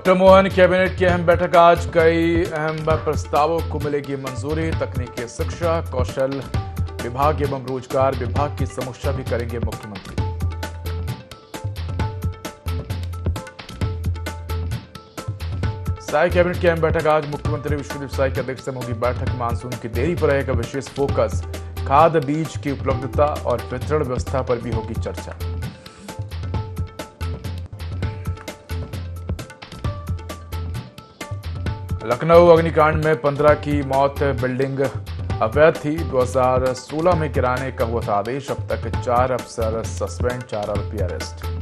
Doctor Mohan cabinet की अहम बैठक आज। कई अहम प्रस्तावों को मिलेगी मंजूरी। तकनीकी शिक्षा, कौशल विभाग एवं रोजगार विभाग की समीक्षा भी करेंगे मुख्यमंत्री। साय कैबिनेट की अहम बैठक आज। मुख्यमंत्री विश्वदीप साय की अध्यक्षता में होगी बैठक। मानसून की देरी पर रहेगा विशेष फोकस। खाद बीज की उपलब्धता और वितरण व्यवस्था पर भी होगी चर्चा। लखनऊ अग्निकांड में 15 की मौत। बिल्डिंग अवैध थी। 2016 में गिराने का हुआ था आदेश। अब तक 4 अफसर सस्पेंड, 4 आरोपी अरेस्ट।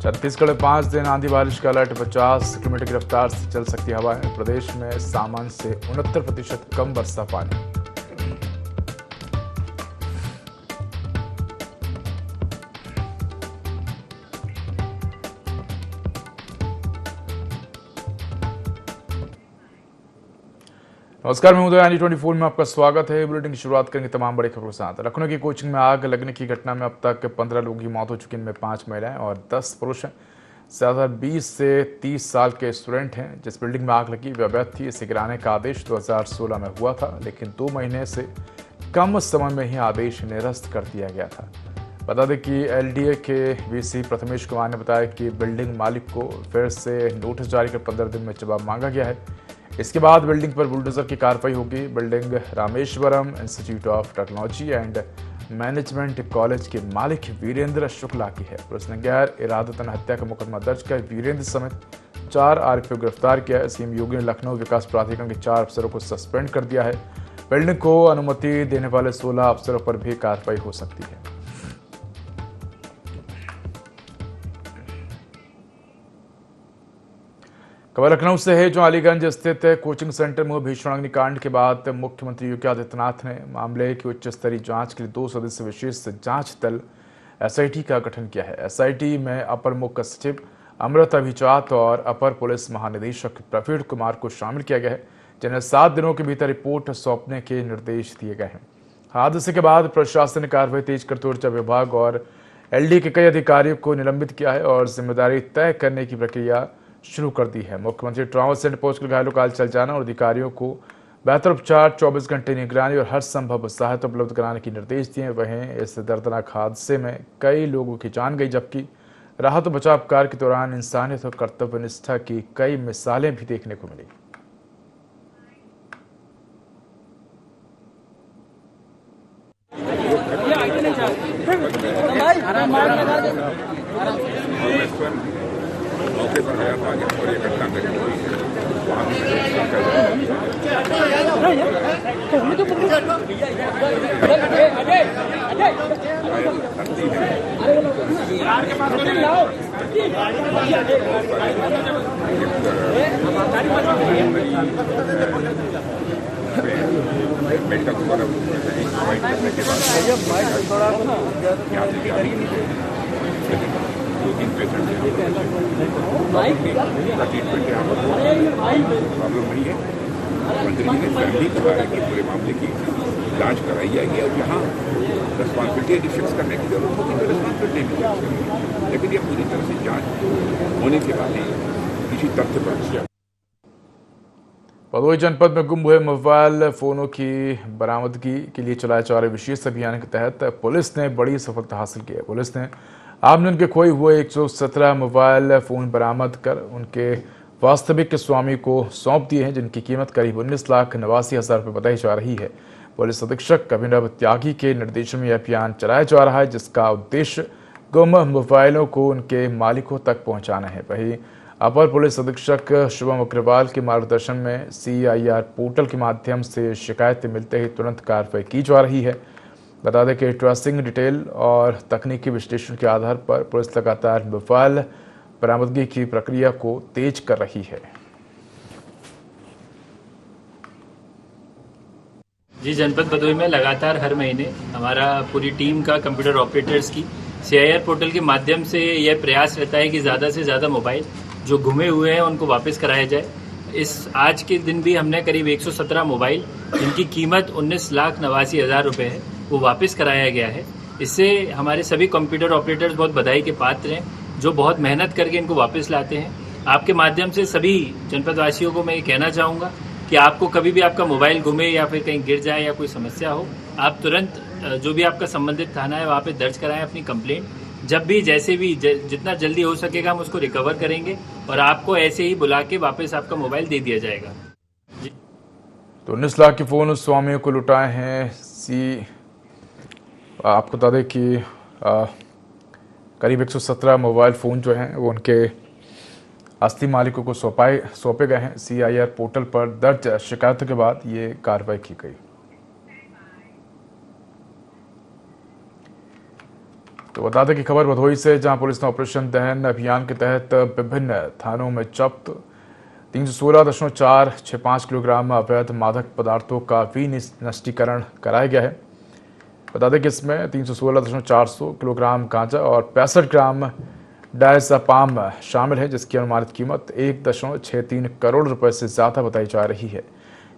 छत्तीसगढ़ में 5 दिन आंधी बारिश का अलर्ट। 50 किलोमीटर की रफ्तार से चल सकती हवाएं। प्रदेश में सामान्य से 69% कम बरसा पानी। नमस्कार, मैं उदय यानी 24 में आपका स्वागत है। बुलेटिन की शुरुआत करेंगे तमाम बड़ी खबरों के साथ। लखनऊ की कोचिंग में आग लगने की घटना में अब तक 15 लोगों की मौत हो चुकी है। इनमें 5 महिलाएं और 10 पुरुष हैं। ज्यादातर 20 से 30 साल के स्टूडेंट हैं। जिस बिल्डिंग में आग लगी वे अवैध थी। इसे गिराने का आदेश 2016 में हुआ था, लेकिन 2 महीने से कम समय में ही आदेश निरस्त कर दिया गया था। बता दें कि एलडीए के वीसी प्रथमेश कुमार ने बताया कि बिल्डिंग मालिक को फिर से नोटिस जारी कर 15 दिन में जवाब मांगा गया है। इसके बाद बिल्डिंग पर बुलडोजर की कार्रवाई होगी। Building Rameswaram institute of technology and management college के मालिक वीरेंद्र शुक्ला की है। पुलिस ने गैर इरादतन हत्या का मुकदमा दर्ज कर वीरेंद्र समेत 4 आरोपियों को गिरफ्तार किया है। सीएम योगी ने लखनऊ विकास प्राधिकरण के 4 अफसरों को सस्पेंड कर दिया है। बिल्डिंग को अनुमति देने वाले 16 अफसरों पर भी कार्रवाई हो सकती है। खबर लखनऊ से है, जो अलीगंज स्थित कोचिंग सेंटर में भीषण अग्निकांड के बाद मुख्यमंत्री योगी आदित्यनाथ ने मामले की उच्च स्तरीय जांच के लिए 2 सदस्यीय विशेष जांच दल एसआईटी का गठन किया है। एसआईटी में अपर मुख्य सचिव अमृत अभिजात और अपर पुलिस महानिदेशक प्रवीण कुमार को शामिल किया गया है, जिन्हें 7 दिनों के भीतर रिपोर्ट सौंपने के निर्देश दिए गए हैं। हादसे के बाद प्रशासन ने कार्रवाई तेज करते ऊर्जा विभाग और एलडी के कई अधिकारियों को निलंबित किया है और जिम्मेदारी तय करने की प्रक्रिया शुरू कर दी है। मुख्यमंत्री ट्रॉमा सेंटर पहुंचकर घायलों का हालचाल जाना और अधिकारियों को बेहतर उपचार, 24 घंटे निगरानी और हर संभव सहायता उपलब्ध कराने के निर्देश दिए। वहीं इस दर्दनाक हादसे में कई लोगों की जान गई, जबकि राहत और बचाव कार्य के दौरान इंसानियत और कर्तव्य निष्ठा की कई मिसालें भी देखने को मिली। मौके पर गया था और ये घटना घटी हुई है। वहाँ मेडिकल द्वारा प्रोवाइड करने के बाद यहाँ से जारी की गई। 2-3 पेशेंट ट्रीटमेंट यहाँ पर प्रॉब्लम नहीं है। मंत्री जी ने फैमिली कहा है कि पूरे मामले की जांच कराई जाएगी और यहाँ रिस्पॉन्सिबिलिटी फिक्स करने की जरूरत होगी तो रिस्पॉन्सिबिलिटी भी फिक्स करेंगे, लेकिन ये पूरी तरह से जांच होने के बाद ही किसी तथ्य पर। भदोही जनपद में गुम हुए मोबाइल फोनों की बरामदगी के लिए चलाए जा रहे विशेष अभियान के तहत पुलिस ने बड़ी सफलता हासिल की है। पुलिस ने आमजन के खोए हुए 117 मोबाइल फोन बरामद कर उनके वास्तविक स्वामी को सौंप दिए हैं, जिनकी कीमत करीब 19,89,000 रुपये बताई जा रही है। पुलिस अधीक्षक अभिनव त्यागी के निर्देशन में यह अभियान चलाया जा रहा है, जिसका उद्देश्य गुम मोबाइलों को उनके मालिकों तक पहुंचाना है। वहीं अपर पुलिस अधीक्षक शुभम अग्रवाल के मार्गदर्शन में CIR पोर्टल के माध्यम से शिकायतें मिलते ही तुरंत कार्रवाई की जा रही है। बता दें कि ट्रेसिंग डिटेल और तकनीकी विश्लेषण के आधार पर पुलिस लगातार मोबाइल बरामदगी की प्रक्रिया को तेज कर रही है। जी, जनपद भदोही में लगातार हर महीने हमारा पूरी टीम का कंप्यूटर ऑपरेटर्स की CIR पोर्टल के माध्यम से यह प्रयास रहता है कि ज़्यादा से ज़्यादा मोबाइल जो गुमे हुए हैं उनको वापस कराया जाए। इस आज के दिन भी हमने करीब 117 मोबाइल जिनकी कीमत 19,89,000 रुपये है वो वापस कराया गया है। इससे हमारे सभी कंप्यूटर ऑपरेटर्स बहुत बधाई के पात्र हैं जो बहुत मेहनत करके इनको वापस लाते हैं। आपके माध्यम से सभी जनपद वासियों को मैं ये कहना चाहूँगा कि आपको कभी भी आपका मोबाइल गुमे या फिर कहीं गिर जाए या कोई समस्या हो, आप तुरंत जो भी आपका संबंधित थाना है वहाँ पे दर्ज कराएं अपनी कंप्लेंट। जब भी जैसे भी जितना जल्दी हो सकेगा हम उसको रिकवर करेंगे और आपको ऐसे ही बुला के वापस आपका मोबाइल दे दिया जाएगा। जी। तो 19 लाख के फ़ोन उस स्वामियों को लुटाए हैं। आपको बता दें कि करीब 117 मोबाइल फ़ोन जो हैं वो उनके असली मालिकों को सौंपे गए हैं। CIR पोर्टल पर दर्ज शिकायतों के बाद ये कार्रवाई की गई। तो बता दें कि खबर भदोही से, जहां पुलिस ने ऑपरेशन दहन अभियान के तहत विभिन्न थानों में जब्त 316.465 किलोग्राम अवैध मादक पदार्थों का विनिष्टीकरण कराया गया है। बता दें कि इसमें 316.400 किलोग्राम गांजा और 65 ग्राम डायज़ेपाम शामिल है, जिसकी अनुमानित कीमत 1.63 करोड़ रुपए से ज़्यादा बताई जा रही है।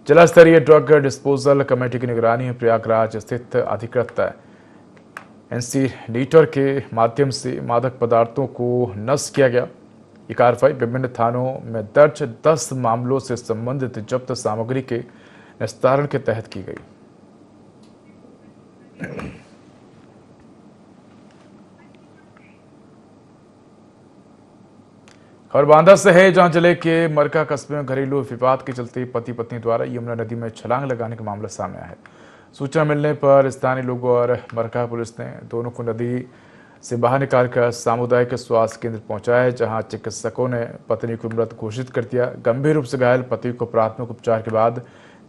जिला स्तरीय ड्रग डिस्पोजल कमेटी की निगरानी में प्रयागराज स्थित अधिकृत इंसीनीटर के माध्यम से मादक पदार्थों को नष्ट किया गया। ये कार्रवाई विभिन्न थानों में दर्ज 10 मामलों से संबंधित जब्त सामग्री के निस्तारण के तहत की गई। खबर बांदा से है, जहां जिले के मरका कस्बे में घरेलू विवाद के चलते पति पत्नी द्वारा यमुना नदी में छलांग लगाने का मामला सामने आया है। सूचना मिलने पर स्थानीय लोगों और मरका पुलिस ने दोनों को नदी से बाहर निकालकर सामुदायिक स्वास्थ्य केंद्र पहुंचाया, जहां चिकित्सकों ने पत्नी को मृत घोषित कर दिया। गंभीर रूप से घायल पति को प्राथमिक उपचार के बाद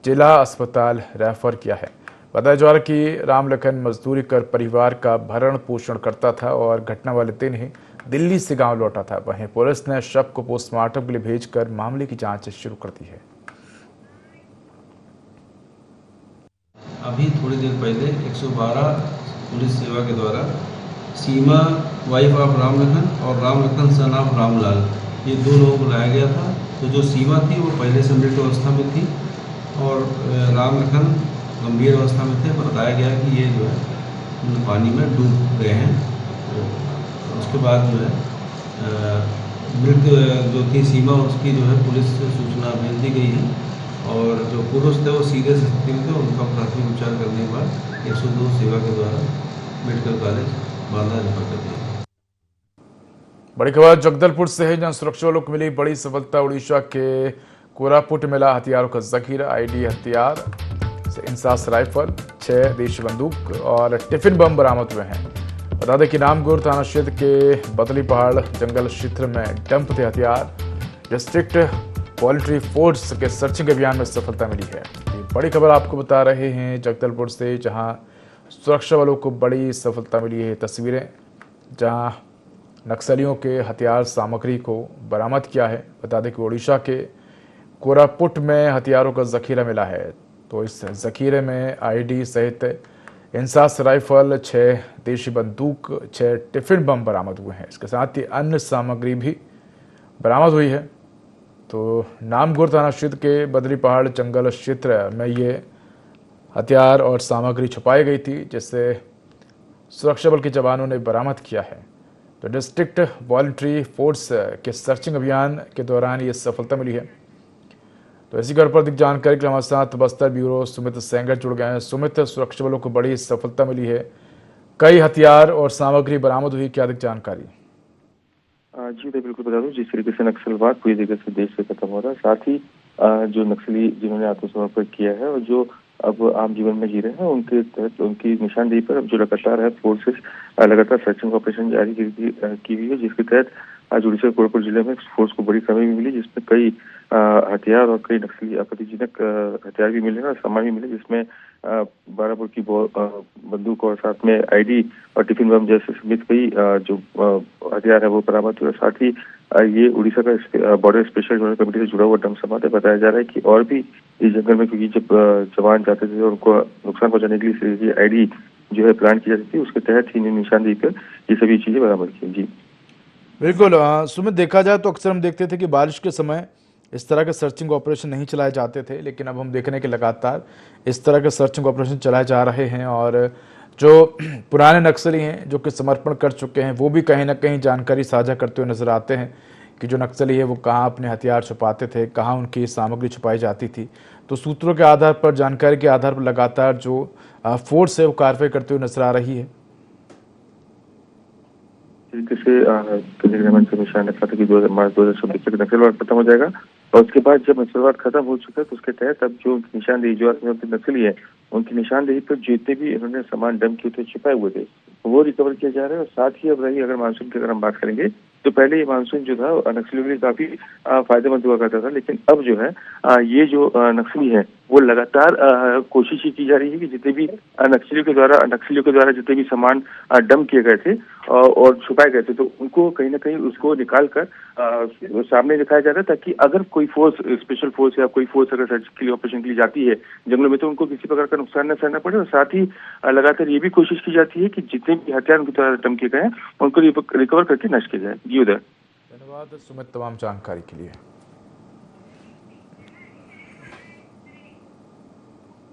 जिला अस्पताल रेफर किया है। बताया जा रहा है कि रामलखन मजदूरी कर परिवार का भरण पोषण करता था और घटना वाले दिन ही दिल्ली से गांव लौटा था। वहीं पुलिस ने शव को पोस्टमार्टम के लिए भेजकर मामले की जांच शुरू कर दी है। अभी थोड़ी देर पहले 112 पुलिस सेवा के द्वारा सीमा वाइफ ऑफ रामलखन और रामलखन सन ऑफ रामलाल, ये दो लोगों को लाया गया था। तो जो सीमा थी वो पहले से मृत अवस्था में थी और रामलखन गंभीर अवस्था में थे। बताया गया कि ये जो है पानी में डूब गए हैं। तो उसके बाद जो है मृत जो थी सीमा, उसकी जो है पुलिस से सूचना भेज दी गई है और जो पुरुष थे वो सीरियस स्थिति में थे। उनका प्राथमिक उपचार करने के बाद 102 सेवा के द्वारा मेडिकल कॉलेज बांदा रेफर कर दिया। बड़ी खबर जगदलपुर से है, जहां सुरक्षा बलों को मिली बड़ी सफलता। उड़ीसा के कोरापुट मिला हथियारों का जखीरा। ID हथियार, इंसास राइफल, 6 देशी बंदूक और टिफिन बम बरामद हुए हैं। बता दें कि नामगुर थाना क्षेत्र के बदली पहाड़ जंगल क्षेत्र में डंप थे हथियार। डिस्ट्रिक्ट वॉलंटरी फोर्स के सर्चिंग अभियान में सफलता मिली है। ये बड़ी खबर आपको बता रहे हैं जगदलपुर से, जहां सुरक्षा बलों को बड़ी सफलता मिली है। तस्वीरें जहां नक्सलियों के हथियार सामग्री को बरामद किया है। बता दें कि उड़ीसा के कोरापुट में हथियारों का जखीरा मिला है। तो इस जखीरे में ID सहित इंसास राइफल, 6 देशी बंदूक, 6 टिफिन बम बरामद हुए हैं। इसके साथ ही अन्य सामग्री भी बरामद हुई है। तो नामगुर थाना क्षेत्र के बदरी पहाड़ जंगल क्षेत्र में ये हथियार और सामग्री छुपाई गई थी, जिसे सुरक्षा बल के जवानों ने बरामद किया है। तो डिस्ट्रिक्ट वॉलंटरी फोर्स के सर्चिंग अभियान के दौरान ये सफलता मिली है। तो इसी खबर पर अधिक जानकारी के लिए हमारे साथ बस्तर ब्यूरो सुमित सेंगर जुड़ गए हैं। सुमित, सुरक्षा बलों को बड़ी सफलता मिली है, कई हथियार और सामग्री बरामद हुई, क्या अधिक जानकारी? जी तो बिल्कुल बता दूं, जिस तरीके से नक्सलवाद पूरी तरीके से देश से खत्म हो रहा है, साथ ही जो नक्सली जिन्होंने आत्मसमर्पण किया है और जो अब आम जीवन में जी रहे हैं, उनके तहत उनकी निशानदेही पर अब जो लगातार है फोर्सेस लगातार सर्चिंग ऑपरेशन जारी की हुई है, जिसके तहत आज उड़ीसा कोरापुट जिले में फोर्स को बड़ी कमी मिली, जिसमें कई हथियार और कई नक्सली आपत्तिजनक हथियार भी मिले और सामान भी मिले, जिसमें 12 बोर की बंदूक और साथ में आईडी और टिफिन बम जैसे समेत कई जो हथियार है वो बरामद हुए। साथ ही ये उड़ीसा का बॉर्डर स्पेशल जोनल कमेटी से जुड़ा हुआ डम सामान है। बताया जा रहा है कि और भी इस जंगल में, क्योंकि जब जवान जाते थे उनको नुकसान पहुंचाने के लिए ये आईडी जो है प्लान की जाती थी, उसके तहत ही निशानदेही पर ये सभी चीजें बरामद की। जी बिल्कुल सुमित, देखा जाए तो अक्सर हम देखते थे कि बारिश के समय इस तरह के सर्चिंग ऑपरेशन नहीं चलाए जाते थे, लेकिन अब हम देख रहे हैं कि लगातार इस तरह के सर्चिंग ऑपरेशन चलाए जा रहे हैं और जो पुराने नक्सली हैं जो कि समर्पण कर चुके हैं वो भी कहीं ना कहीं जानकारी साझा करते हुए नजर आते हैं कि जो नक्सली है वो कहाँ अपने हथियार छुपाते थे, कहाँ उनकी सामग्री छुपाई जाती थी। तो सूत्रों के आधार पर, जानकारी के आधार पर लगातार जो फोर्स है वो कार्रवाई करते हुए नजर आ रही है। तरीके से केंद्रीय गृह मंत्री अमित शाह ने कहा था कि मार्च 2026 तक नक्सलवाद खत्म हो जाएगा और उसके बाद जब नक्सलवाद खत्म हो चुका है तो उसके तहत अब जो निशानदेही, जो नक्सली है उनकी निशानदेही पर जितने भी इन्होंने सामान डंप किए थे, छिपाए हुए थे, वो रिकवर किया जा रहा है। और साथ ही अब रही अगर मानसून की अगर हम बात करेंगे तो पहले ये मानसून जो था नक्सलियों के लिए काफी फायदेमंद हुआ करता था, लेकिन अब जो है ये जो नक्सली है वो लगातार कोशिश ही की जा रही है कि जितने भी नक्सलियों के द्वारा जितने भी सामान डंप किए गए थे और छुपाए गए थे, तो उनको कहीं ना कहीं उसको निकाल कर सामने दिखाया जा रहा है, ताकि अगर कोई फोर्स, स्पेशल फोर्स या कोई फोर्स अगर सर्च के लिए, ऑपरेशन के लिए जाती है जंगलों में, तो उनको किसी प्रकार का नुकसान न सहना पड़े। और साथ ही लगातार ये भी कोशिश की जाती है कि जितने भी हथियार उनकी द्वारा डंप किए गए हैं उनको रिकवर करके नष्ट किया जाए। जी उदय। धन्यवाद सुमित तमाम जानकारी के लिए।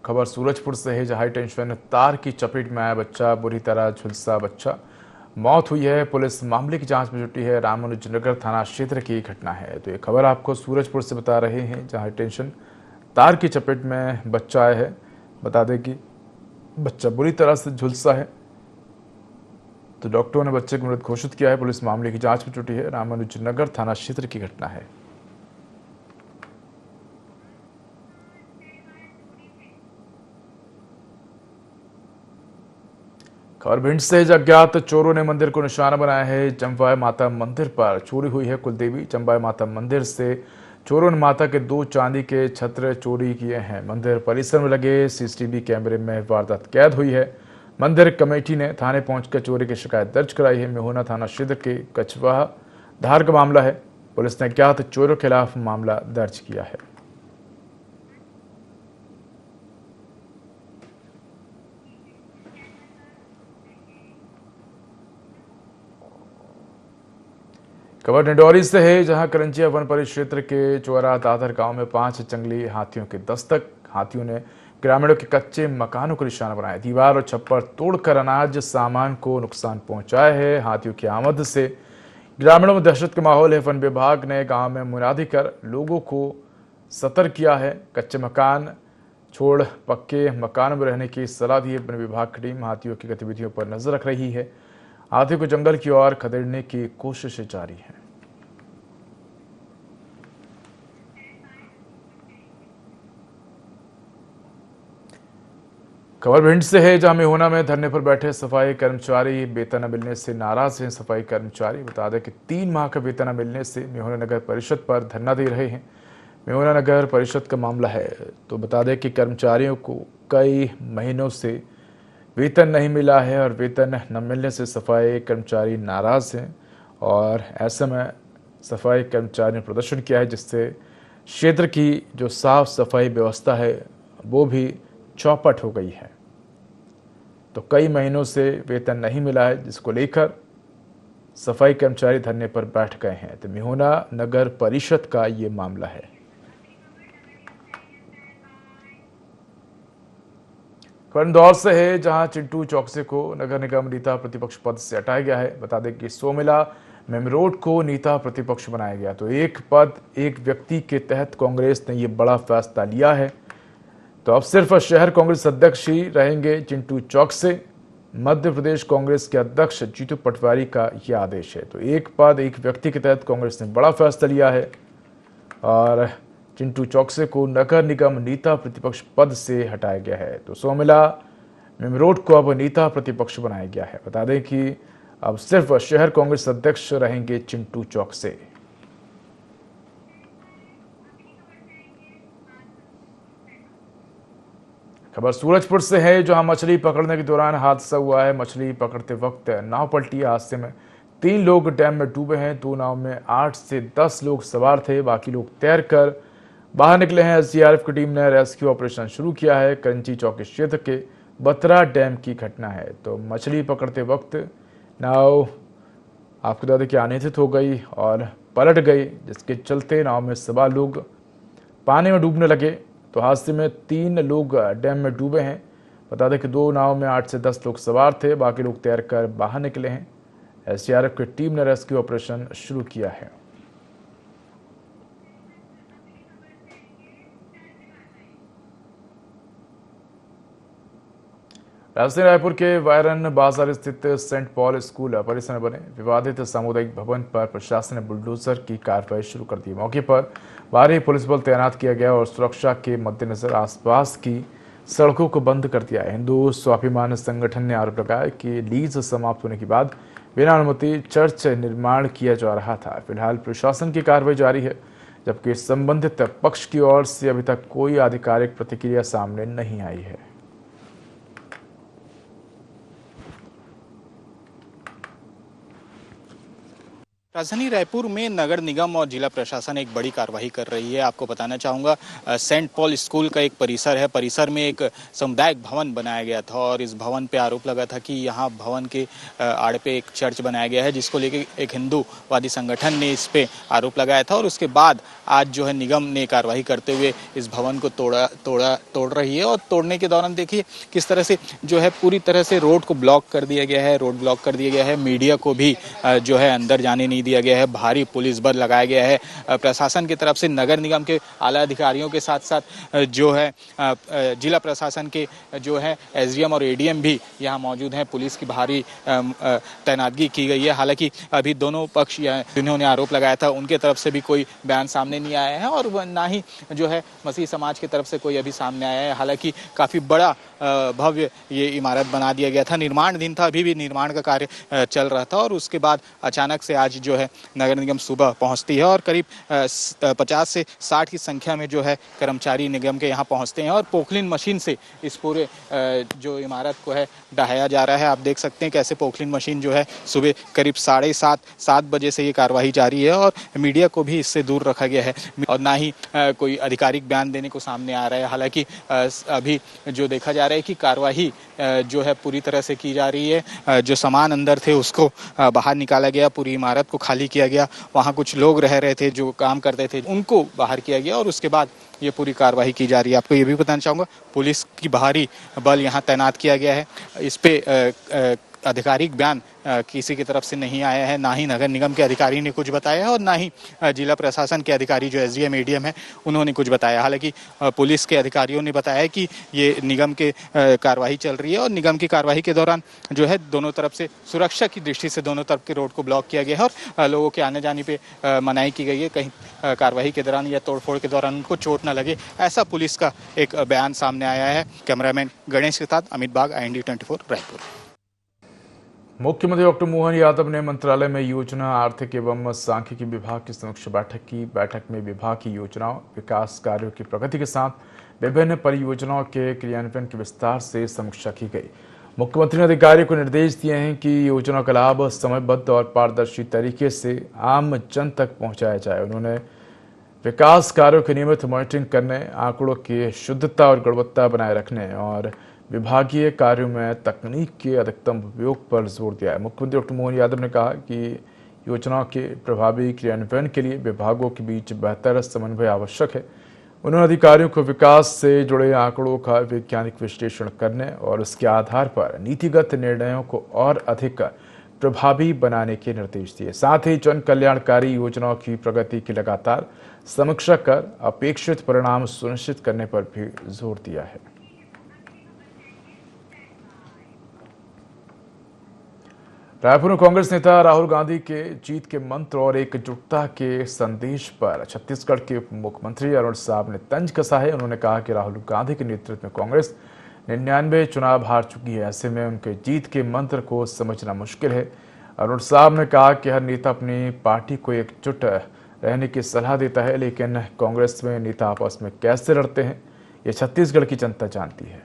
खबर सूरजपुर से है, जहां हाई टेंशन तार की चपेट में आया बच्चा, बुरी तरह झुलसा बच्चा, मौत हुई है। पुलिस मामले की जांच में जुटी है। रामानुजनगर थाना क्षेत्र की घटना है। तो ये खबर आपको सूरजपुर से बता रहे हैं, जहां हाई टेंशन तार की चपेट में बच्चा आया है। बता दें कि बच्चा बुरी तरह से झुलसा है, तो डॉक्टरों ने बच्चे को मृत घोषित किया है। पुलिस मामले की जांच में जुटी है। रामानुजनगर थाना क्षेत्र की घटना है। खबर भिंड से, अज्ञात चोरों ने मंदिर को निशाना बनाया है। चंबाई माता मंदिर पर चोरी हुई है। कुलदेवी चंबाई माता मंदिर से चोरों ने माता के 2 चांदी के छत्र चोरी किए हैं। मंदिर परिसर में लगे सीसीटीवी कैमरे में वारदात कैद हुई है। मंदिर कमेटी ने थाने पहुंचकर चोरी की शिकायत दर्ज कराई है। मेहुना थाना क्षेत्र के कछवा धार का मामला है। पुलिस ने अज्ञात चोरों के खिलाफ मामला दर्ज किया है। खबर डिंडौरी से है, जहां करंजिया वन परिक्षेत्र के चौरा दादर गांव में 5 जंगली हाथियों की दस्तक। हाथियों ने ग्रामीणों के कच्चे मकानों को निशाना बनाया, दीवार और छप्पर तोड़कर अनाज सामान को नुकसान पहुंचाया है। हाथियों की आमद से ग्रामीणों में दहशत का माहौल है। वन विभाग ने गांव में मुनादी कर लोगों को सतर्क किया है। कच्चे मकान छोड़ पक्के मकानों में रहने की सलाह दी है। वन विभाग की टीम हाथियों की गतिविधियों पर नजर रख रही है। हाथियों को जंगल की ओर खदेड़ने की कोशिशें जारी हैं। खबर भिंड से है, जहां मेहुना में धरने पर बैठे सफाई कर्मचारी वेतन न मिलने से नाराज हैं। सफाई कर्मचारी बता दें कि 3 माह का वेतन न मिलने से मेहुना नगर परिषद पर धरना दे रहे हैं। मेहुना नगर परिषद का मामला है। तो बता दें कि कर्मचारियों को कई महीनों से वेतन नहीं मिला है और वेतन न मिलने से सफाई कर्मचारी नाराज हैं और ऐसे में सफाई कर्मचारी ने प्रदर्शन किया है, जिससे क्षेत्र की जो साफ सफाई व्यवस्था है वो भी चौपट हो गई है। तो कई महीनों से वेतन नहीं मिला है, जिसको लेकर सफाई कर्मचारी धरने पर बैठ गए हैं। तो मेहुना नगर परिषद का ये मामला है। इंदौर से है, जहां चिंटू चौकसे को नगर निगम नेता प्रतिपक्ष पद से हटाया गया है। बता दें कि सोमिला मेमरोड को नेता प्रतिपक्ष बनाया गया। तो एक पद एक व्यक्ति के तहत कांग्रेस ने यह बड़ा फैसला लिया है। तो अब सिर्फ शहर कांग्रेस अध्यक्ष ही रहेंगे चिंटू चौकसे। मध्य प्रदेश कांग्रेस के अध्यक्ष जीतू पटवारी का यह आदेश है। तो एक पद एक व्यक्ति के तहत कांग्रेस ने बड़ा फैसला लिया है और चिंटू चौकसे को नगर निगम नेता प्रतिपक्ष पद से हटाया गया है। तो सोमिला मेमरोड को अब नेता प्रतिपक्ष बनाया गया है। बता दें कि अब सिर्फ शहर कांग्रेस अध्यक्ष रहेंगे चिंटू चौकसे। खबर सूरजपुर से है, जहां मछली पकड़ने के दौरान हादसा हुआ है। मछली पकड़ते वक्त नाव पलटी। हादसे में 3 लोग डैम में डूबे हैं। 2 नाव में 8 से 10 लोग सवार थे, बाकी लोग तैरकर बाहर निकले हैं। एसडीआरएफ की टीम ने रेस्क्यू ऑपरेशन शुरू किया है। करंची चौकी क्षेत्र के बतरा डैम की घटना है। तो मछली पकड़ते वक्त नाव आपको बता दें कि अनियंत्रित हो गई और पलट गई, जिसके चलते नाव में सवार लोग पानी में डूबने लगे। तो हादसे में 3 लोग डैम में डूबे हैं। बता दें कि 2 नाव में 8 से 10 लोग सवार थे, बाकी लोग तैरकर बाहर निकले हैं। एसडीआरएफ की टीम ने रेस्क्यू ऑपरेशन शुरू किया है। राजधानी रायपुर के वायरन बाजार स्थित सेंट पॉल स्कूल परिसर में बने विवादित सामुदायिक भवन पर प्रशासन ने बुलडोजर की कार्रवाई शुरू कर दी। मौके पर भारी पुलिस बल तैनात किया गया और सुरक्षा के मद्देनजर आसपास की सड़कों को बंद कर दिया है। हिंदू स्वाभिमान संगठन ने आरोप लगाया कि लीज समाप्त होने के बाद बिना अनुमति चर्च निर्माण किया जा रहा था। फिलहाल प्रशासन की कार्रवाई जारी है, जबकि संबंधित पक्ष की ओर से अभी तक कोई आधिकारिक प्रतिक्रिया सामने नहीं आई है। राजधानी रायपुर में नगर निगम और जिला प्रशासन एक बड़ी कार्रवाई कर रही है। आपको बताना चाहूँगा, सेंट पॉल स्कूल का एक परिसर है। परिसर में एक सामुदायिक भवन बनाया गया था और इस भवन पे आरोप लगा था कि यहाँ भवन के आड़ पे एक चर्च बनाया गया है, जिसको लेके एक हिंदूवादी संगठन ने इस पे आरोप लगाया था। और उसके बाद आज जो है निगम ने कार्रवाई करते हुए इस भवन को तोड़ रही है। और तोड़ने के दौरान देखिए किस तरह से जो है पूरी तरह से रोड को ब्लॉक कर दिया गया है। रोड ब्लॉक कर दिया गया है। मीडिया को भी जो है अंदर जाने नहीं दिया गया है। भारी पुलिस बल लगाया गया है। प्रशासन की तरफ से नगर निगम के आला अधिकारियों के साथ साथ जो है जिला प्रशासन के जो है एसडीएम और एडीएम भी यहाँ मौजूद हैं। पुलिस की भारी तैनातगी की गई है। हालांकि अभी दोनों पक्ष जिन्होंने आरोप लगाया था उनके तरफ से भी कोई बयान सामने नहीं आया है और ना ही जो है मसीह समाज की तरफ से कोई अभी सामने आया है। हालांकि काफी बड़ा भव्य ये इमारत बना दिया गया था। निर्माणाधीन था, अभी भी निर्माण का कार्य चल रहा था और उसके बाद अचानक से आज जो है नगर निगम सुबह पहुंचती है और करीब 50 से 60 की संख्या में जो है कर्मचारी निगम के यहाँ पहुंचते हैं और पोकलिन मशीन से इस पूरे जो इमारत को है ढहाया जा रहा है। आप देख सकते हैं कैसे पोकलिन मशीन जो है सुबह करीब 7:30 बजे से ये कार्रवाई जारी है और मीडिया को भी इससे दूर रखा गया है और ना ही कोई आधिकारिक बयान देने को सामने आ रहा है। हालांकि अभी जो देखा जा रहा है कि कार्रवाई जो है पूरी तरह से की जा रही है। जो सामान अंदर थे उसको बाहर निकाला गया, पूरी इमारत को खाली किया गया। वहाँ कुछ लोग रह रहे थे जो काम करते थे, उनको बाहर किया गया और उसके बाद ये पूरी कार्रवाई की जा रही है। आपको ये भी बताना चाहूँगा, पुलिस की भारी बल यहाँ तैनात किया गया है। इस पे आधिकारिक बयान किसी की तरफ से नहीं आया है। ना ही नगर निगम के अधिकारी ने कुछ बताया है और ना ही जिला प्रशासन के अधिकारी जो एसडीएम एडीएम है उन्होंने कुछ बताया। हालांकि पुलिस के अधिकारियों ने बताया कि ये निगम के कार्रवाई चल रही है और निगम की कार्रवाई के दौरान जो है दोनों तरफ से सुरक्षा की दृष्टि से दोनों तरफ के रोड को ब्लॉक किया गया है और लोगों के आने जाने पे मनाही की गई है। कहीं कार्रवाई के दौरान या तोड़फोड़ के दौरान उनको चोट न लगे, ऐसा पुलिस का एक बयान सामने आया है। कैमरामैन गणेश के साथ अमित बाग, IND24 रायपुर। मुख्यमंत्री डॉक्टर मोहन यादव ने मंत्रालय में योजना, आर्थिक एवं सांख्यिकी विभाग की समीक्षा बैठक की। बैठक में विभाग की योजनाओं, विकास कार्यों की प्रगति के साथ विभिन्न परियोजनाओं के क्रियान्वयन की विस्तार से समीक्षा की गई। मुख्यमंत्री ने अधिकारियों को निर्देश दिए हैं कि योजनाओं का लाभ समयबद्ध और पारदर्शी तरीके से आम जन तक पहुंचाया जाए। उन्होंने विकास कार्यों की नियमित मॉनिटरिंग करने, आंकड़ों की शुद्धता और गुणवत्ता बनाए रखने और विभागीय कार्यों में तकनीक के अधिकतम उपयोग पर जोर दिया है। मुख्यमंत्री डॉक्टर मोहन यादव ने कहा कि योजनाओं के प्रभावी क्रियान्वयन के लिए विभागों के बीच बेहतर समन्वय आवश्यक है। उन्होंने अधिकारियों को विकास से जुड़े आंकड़ों का वैज्ञानिक विश्लेषण करने और उसके आधार पर नीतिगत निर्णयों को और अधिक प्रभावी बनाने के निर्देश दिए। साथ ही जन कल्याणकारी योजनाओं की प्रगति की लगातार समीक्षा कर अपेक्षित परिणाम सुनिश्चित करने पर भी जोर दिया है। रायपुर में कांग्रेस नेता राहुल गांधी के जीत के मंत्र और एकजुटता के संदेश पर छत्तीसगढ़ के उप मुख्यमंत्री अरुण साहब ने तंज कसा है। उन्होंने कहा कि राहुल गांधी के नेतृत्व में कांग्रेस 99 चुनाव हार चुकी है। ऐसे में उनके जीत के मंत्र को समझना मुश्किल है। अरुण साहब ने कहा कि हर नेता अपनी पार्टी को एकजुट रहने की सलाह देता है, लेकिन कांग्रेस में नेता आपस में कैसे लड़ते हैं ये छत्तीसगढ़ की जनता जानती है।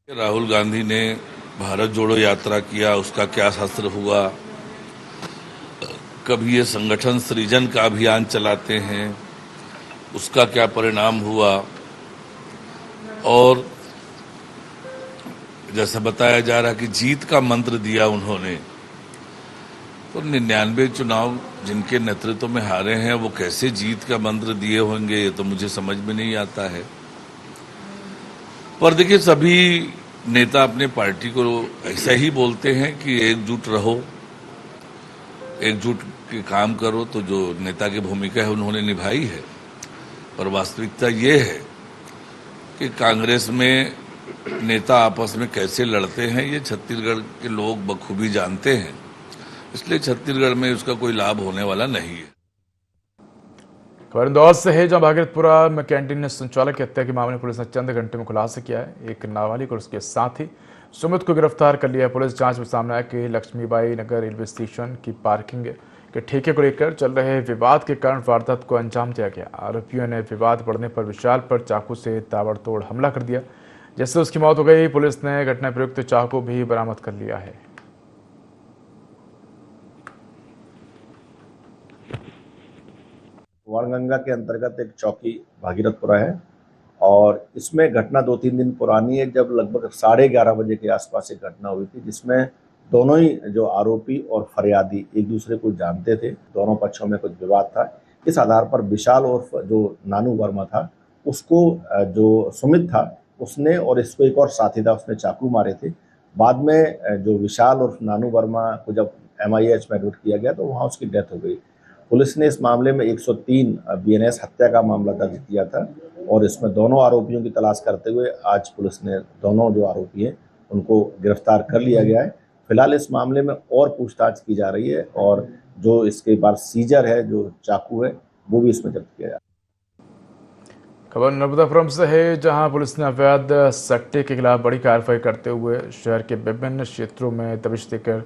राहुल गांधी ने भारत जोड़ो यात्रा किया, उसका क्या असर हुआ। कभी ये संगठन सृजन का अभियान चलाते हैं, उसका क्या परिणाम हुआ। और जैसा बताया जा रहा कि जीत का मंत्र दिया उन्होंने, तो 99 चुनाव जिनके नेतृत्व में हारे हैं वो कैसे जीत का मंत्र दिए होंगे, ये तो मुझे समझ में नहीं आता है। पर देखिए, सभी नेता अपने पार्टी को ऐसा ही बोलते हैं कि एकजुट रहो, एकजुट के काम करो। तो जो नेता की भूमिका है उन्होंने निभाई है, पर वास्तविकता ये है कि कांग्रेस में नेता आपस में कैसे लड़ते हैं ये छत्तीसगढ़ के लोग बखूबी जानते हैं, इसलिए छत्तीसगढ़ में उसका कोई लाभ होने वाला नहीं है। खबर इंदौर से है, जहां भागीरथपुरा में कैंटीन संचालक की हत्या के मामले में पुलिस ने चंद घंटे में खुलासा किया है। एक नाबालिग और उसके साथी सुमित को गिरफ्तार कर लिया है। पुलिस जांच में सामने आया कि लक्ष्मीबाई नगर रेलवे स्टेशन की पार्किंग के ठेके को लेकर चल रहे विवाद के कारण वारदात को अंजाम दिया गया। आरोपियों ने विवाद बढ़ने पर विशाल पर चाकू से ताबड़तोड़ हमला कर दिया, जिससे उसकी मौत हो गई। पुलिस ने घटना प्रयुक्त चाकू भी बरामद कर लिया है। वाणगंगा के अंतर्गत एक चौकी भागीरथपुरा है और इसमें घटना 2-3 दिन पुरानी है, जब लगभग 11:30 बजे के आसपास एक घटना हुई थी, जिसमें दोनों ही जो आरोपी और फरियादी एक दूसरे को जानते थे। दोनों पक्षों में कुछ विवाद था। इस आधार पर विशाल उर्फ जो नानू वर्मा था, उसको जो सुमित था उसने, और इसको एक और साथी था, उसने चाकू मारे थे। बाद में जो विशाल उर्फ नानू वर्मा को जब MIH में एडमिट किया गया तो वहाँ उसकी डेथ हो गई। पुलिस ने इस मामले में 103 BNS हत्या का मामला दर्ज किया था और इसमें दोनों आरोपियों की तलाश करते हुए आज पुलिस ने दोनों जो आरोपी हैं उनको गिरफ्तार कर लिया गया है। फिलहाल इस मामले में और पूछताछ की जा रही है और जो इसके बाद सीजर है, जो चाकू है, वो भी इसमें जब्त किया जाए। खबर नर्मदापुरम से है, जहां पुलिस ने अवैध सट्टे के खिलाफ बड़ी कार्रवाई करते हुए शहर के विभिन्न क्षेत्रों में दबिश देकर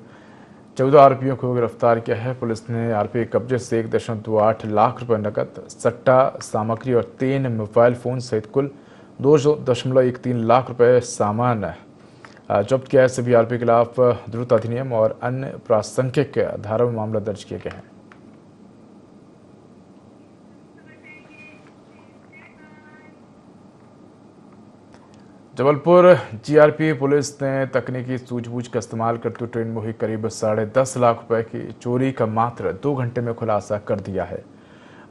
14 आरोपियों को गिरफ्तार किया है। पुलिस ने आरोपी के कब्जे से 1.28 लाख रुपए नकद, सट्टा सामग्री और 3 मोबाइल फोन सहित कुल 2.13 लाख रुपए सामान जब्त किया है। सभी आरोपी के खिलाफ द्रुत अधिनियम और अन्य प्रासंगिक धाराओं में मामला दर्ज किए गए हैं। जबलपुर GRP पुलिस ने तकनीकी सूझबूझ का इस्तेमाल करते हुए ट्रेन में हुई करीब 10.5 लाख रुपए की चोरी का मात्र 2 घंटे में खुलासा कर दिया है।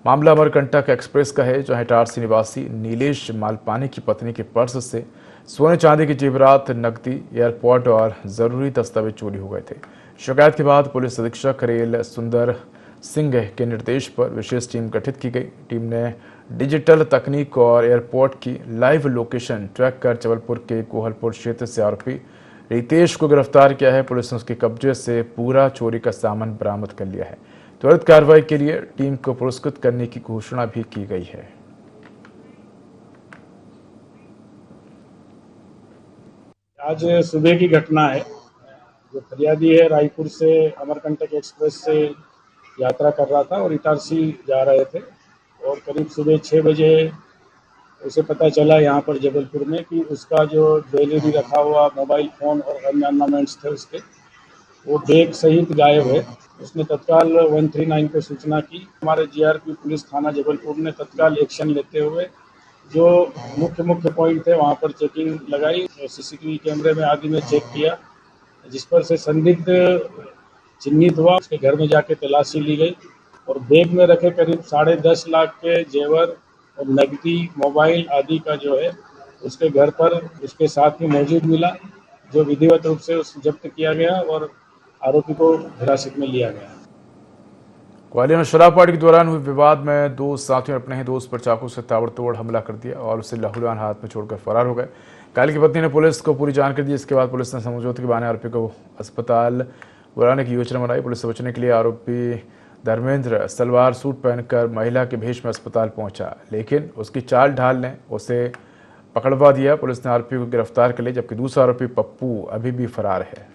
मामला अमरकंटक एक्सप्रेस का है, जहां इटारसी निवासी नीलेश मालपानी की पत्नी के पर्स से सोने चांदी के जेवरात, नकदी, एयरपोर्ट और जरूरी दस्तावेज चोरी हो गए थे। शिकायत के बाद पुलिस अधीक्षक रेल सुंदर सिंह के निर्देश पर विशेष टीम गठित की गई। टीम ने डिजिटल तकनीक और एयरपोर्ट की लाइव लोकेशन ट्रैक कर जबलपुर के कोहलपुर क्षेत्र से आरोपी रितेश को गिरफ्तार किया है। पुलिस ने उसके कब्जे से पूरा चोरी का सामान बरामद कर लिया है। त्वरित कार्रवाई के लिए टीम को पुरस्कृत करने की घोषणा भी की गई है। आज सुबह की घटना है। जो फरियादी है रायपुर से अमरकंटक एक्सप्रेस से यात्रा कर रहा था और इटारसी जा रहे थे और करीब सुबह 6 बजे उसे पता चला यहाँ पर जबलपुर में कि उसका जो ज्वेलरी रखा हुआ मोबाइल फ़ोन और अन्य ऑर्नामेंट्स थे उसके, वो बैग सहित गायब है। उसने तत्काल 139 को सूचना की। हमारे GRP पुलिस थाना जबलपुर ने तत्काल एक्शन लेते हुए जो मुख्य पॉइंट थे वहाँ पर चेकिंग लगाई, CCTV कैमरे में आदि में चेक किया, जिस पर से संदिग्ध चिन्हित हुआ। उसके घर में जाके तलाशी ली गई और बैग में रखे करीब 10.5 लाख के जेवर और नकदी, मोबाइल आदि का जो है उसके घर पर उसके साथ ही मौजूद मिला, जो विधिवत रूप से उस जब्त किया गया और आरोपी को हिरासत में लिया गया। ग्वालियर में शराब पार्टी के दौरान हुए विवाद में 2 साथियों ने अपने ही दोस्त पर चाकू से ताबड़तोड़ हमला कर दिया और उसे लहूलुहान हाथ में छोड़कर फरार हो गए। घायल की पत्नी ने पुलिस को पूरी जानकारी दी। इसके बाद पुलिस ने समझौते के बहाने आरोपी को अस्पताल बुलाने की योजना बनाई। पुलिस से बचने के लिए आरोपी धर्मेंद्र सलवार सूट पहनकर महिला के भेष में अस्पताल पहुंचा, लेकिन उसकी चाल ढाल ने उसे पकड़वा दिया। पुलिस ने आरोपी को गिरफ्तार कर लिया, जबकि दूसरा आरोपी पप्पू अभी भी फरार है।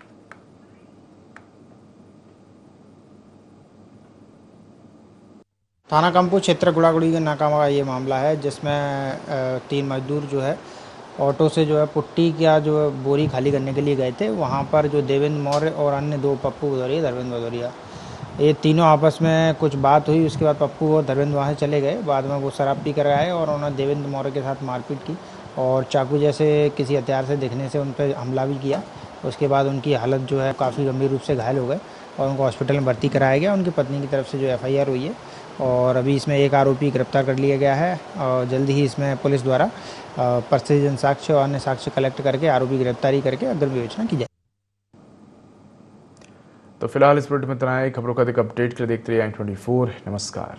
थाना कामपुर क्षेत्र गुड़ागुड़ी के नाका का ये मामला है, जिसमें 3 मजदूर जो है ऑटो से जो है पुट्टी का जो है बोरी खाली करने के लिए गए थे। वहाँ पर जो देवेंद्र मौर्य और अन्य 2 पप्पू भदौरिया, धर्मेंद्र भदौरिया, ये तीनों आपस में कुछ बात हुई। उसके बाद पप्पू और धर्मेंद्र वहाँ से चले गए। बाद में वो शराब पी कर आए और उन्होंने देवेंद्र मौर्य के साथ मारपीट की और चाकू जैसे किसी हथियार से दिखने से उन पर हमला भी किया। उसके बाद उनकी हालत जो है काफ़ी गंभीर रूप से घायल हो गए और उनको हॉस्पिटल में भर्ती कराया गया। उनकी पत्नी की तरफ से जो FIR हुई है और अभी इसमें एक आरोपी गिरफ्तार कर लिया गया है और जल्द ही इसमें पुलिस द्वारा प्रसिद्ध साक्ष्य और अन्य साक्ष्य कलेक्ट करके आरोपी गिरफ्तारी करके अग्रिम विवेचना की जाए। तो फिलहाल इस बुलेटिन में इतना ही। खबरों का अधिक अपडेट के लिए देखते रहिए i24। नमस्कार।